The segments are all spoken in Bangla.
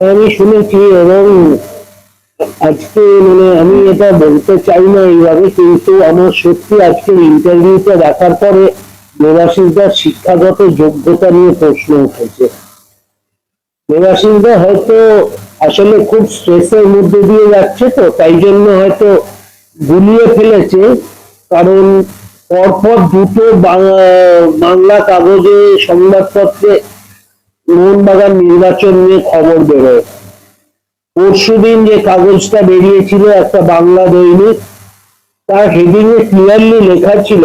আমি শুনেছি এবং আজকে আমি এটা বলতে চাই না এইভাবে, কিন্তু আমার সত্যি আজকে ইন্টারভিউটা দেখার পরে দেবাশিসদার শিক্ষাগত যোগ্যতা নিয়ে প্রশ্ন উঠেছে। দেবাশিসদা হয়তো আসলে খুব স্ট্রেসের মধ্যে দিয়ে যাচ্ছে, তো তাই জন্য হয়তো গুলিয়ে ফেলেছে। কারণ পরপর দুটো বাংলা কাগজে সংবাদপত্রে মোহনবাগান নির্বাচন নিয়ে খবর বেরোয়। পরশুদিন যে কাগজটা বেরিয়েছিল একটা বাংলা দৈনিক, তার হেডিং এ ক্লিয়ারলি লেখা ছিল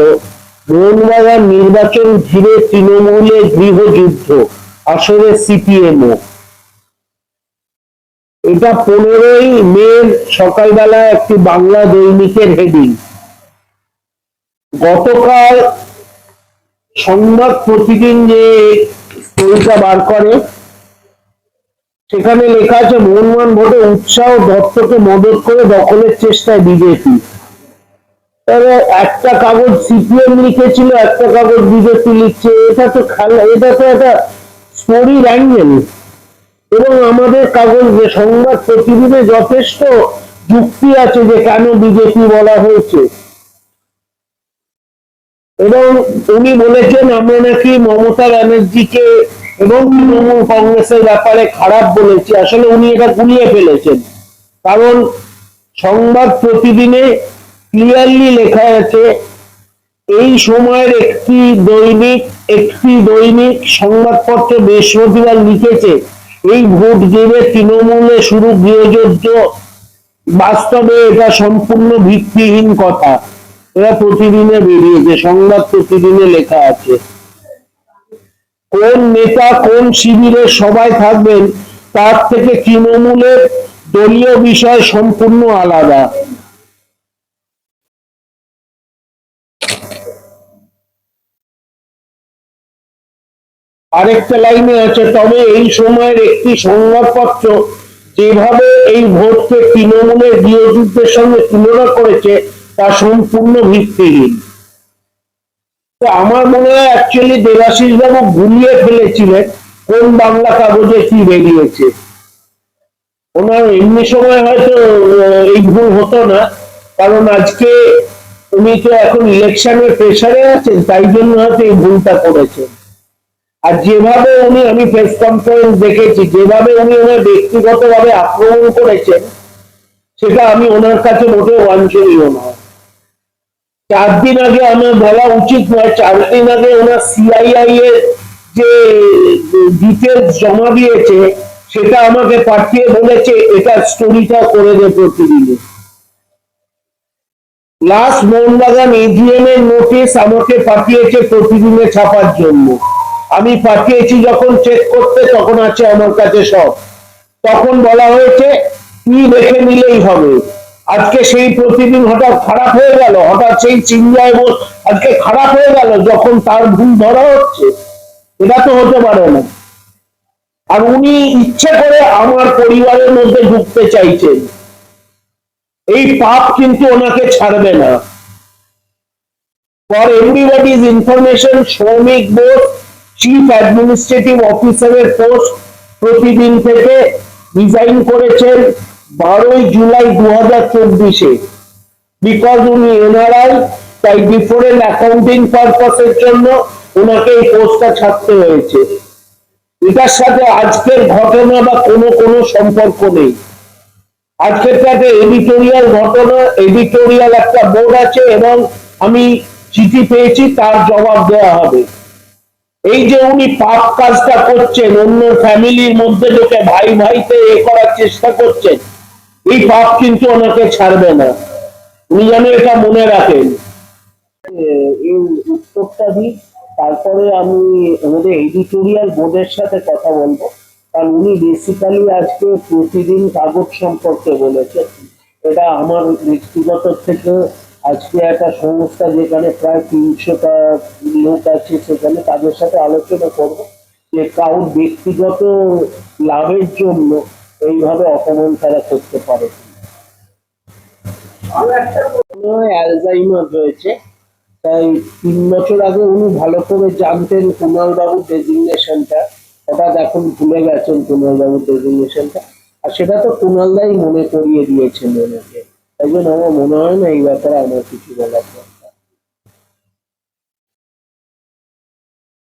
মোহনবাগান নির্বাচন ঘিরে তৃণমূলে গৃহযুদ্ধ, আসলে সিপিএমও। এটা 15ই মে সকালবেলা একটি বাংলা দৈনিকের হেডিং। গতকাল সংবাদ প্রতিদিন যে স্টোরিটা বার করে, সেখানে লেখা আছে মোহনবাগান ভোটে উৎসাহ, দত্তকে মদত করে দখলের চেষ্টায় বিজেপি। তবে একটা কাগজ সিপিএম লিখেছিল, একটা কাগজ বিজেপি লিখছে। এটা তো একটা স্টোরির অ্যাঙ্গেল। এবং আমাদের কাগজ যে সংবাদ প্রতিদিনে যথেষ্ট যুক্তি আছে যে কেন বিজেপি বলা হয়েছে। এবং উনি বলেছেন আমরা নাকি মমতা ব্যানার্জিকে এবং তৃণমূল কংগ্রেসের ব্যাপারে খারাপ বলেছি। আসলে উনি এটা গুলিয়ে ফেলেছেন, কারণ সংবাদ প্রতিদিনে ক্লিয়ারলি লেখা আছে এই সময়ের একটি দৈনিক সংবাদপত্র বৃহস্পতিবার লিখেছে এই ভোট ঘিরে তৃণমূলে শুরু গৃহযুদ্ধ, বাস্তবে এটা সম্পূর্ণ ভিত্তিহীন কথা। এরা প্রতিদিনে বেরিয়েছে, সংবাদ প্রতিদিনে লেখা আছে। কোন নেতা কোন শিবিরে সবাই থাকবেন তার থেকে তৃণমূলের দলীয় বিষয় সম্পূর্ণ আলাদা। আরেকটা লাইনে আছে, তবে এই সময়ের একটি সংবাদপত্র যেভাবে এই ভোটকে তৃণমূলের গৃহযুদ্ধের সঙ্গে তুলনা করেছে তা সম্পূর্ণ ভিত্তিহীন। তো আমার মনে হয় অ্যাকচুয়ালি দেবাশিস বাবু গুলিয়ে ফেলেছিলেন কোন বাংলা কাগজে কি বেরিয়েছে। ওনার এমনি সময় হয়তো এই ভুল হতো না, কারণ আজকে উনি তো এখন ইলেকশনের প্রেসারে আছেন, তাই জন্য হয়তো এই ভুলটা করেছেন। আর যেভাবে আমি প্রেস কনফারেন্স দেখেছি, যেভাবে উনি ওনার ব্যক্তিগতভাবে আক্রমণ করেছেন, সেটা আমি ওনার কাছে মোটেও বাঞ্ছনীয় নয়। 4 দিন আগে আমার বলা উচিত নয়, 4 দিন আগে ওনার সিআইআই এর যে ডিটেলস জমা দিয়েছে সেটা আমাকে পাঠিয়ে বলেছে এটা স্টোরিটা করে দে প্রতিদিনে। লাস্ট মোহনবাগান এজিএম এর নোটিশ আমাকে পাঠিয়েছে প্রতিদিনে ছাপার জন্য। আমি পাঠিয়েছি যখন চেক করতে, তখন আছে আমার কাছে সব। তখন বলা হয়েছে কি দেখে নিলেই হবে। আজকে সেই প্রতিদিন হঠাৎ খারাপ হয়ে গেল, হঠাৎ সেই চিন্তায় আজকে খারাপ হয়ে গেল যখন তার ভুল ধরা হচ্ছে। এটা তো হতে পারে না। আর উনি ইচ্ছে করে আমার পরিবারের মধ্যে ঢুকতে চাইছেন, এই পাপ কিন্তু ওনাকে ছাড়বে না। ফর এভরিবডিজ ইনফরমেশন, শ্রমিক বোর্ড চিফ অ্যাডমিনিস্ট্রেটিভ অফিসারের পোস্ট প্রতিদিন থেকে রিজাইন করেছেন 12ই জুলাই 2024-এ। বিকজ উনি এনআরআই, তাই ডিফারেন্ট অ্যাকাউন্টিং পারপাসের জন্য ওনাকে এই পোস্টটা ছাড়তে হয়েছে। এটার সাথে আজকের ঘটনা বা কোনো সম্পর্ক নেই। আজকের একটা এডিটোরিয়াল ঘটনা, এডিটোরিয়াল একটা বোর্ড আছে এবং আমি চিঠি পেয়েছি, তার জবাব দেওয়া হবে। এই যে উনি পাপ কাজটা করছেন, অন্য ফ্যামিলির মধ্যে ঢুকে ভাই ভাইতে এ করার চেষ্টা করছেন, এই পাপ কিন্তু ওনাকে ছাড়বে না। উনি যেন এটা মনে রাখেন। এই উত্তরটা দিই, তারপরে আমি আমাদের এডিটোরিয়াল বোর্ডের সাথে কথা বলবো, কারণ উনি বেসিক্যালি আজকে প্রতিদিন কাগজ সম্পর্কে বলেছেন। এটা আমার ব্যক্তিগত থেকে আজকে একটা সংস্থা যেখানে প্রায় 300টা লোক আছে, সেখানে তাদের সাথে আলোচনা করব যে কারোর ব্যক্তিগত লাভের জন্য এইভাবে অপমান তারা করতে পারে। অ্যালজাইমার হয়েছে, তাই 3 বছর আগে উনি ভালো করে জানতেন কুণাল বাবুর ডেজিগনেশনটা, হঠাৎ এখন ভুলে গেছেন কুণাল বাবুর ডেজিগনেশনটা, আর সেটা তো কুণাল দাই মনে করিয়ে দিয়েছেন ওনাকে। তাই জন্য আমার মনে হয় না এই ব্যাপারে আমার কিছু বলার আছে।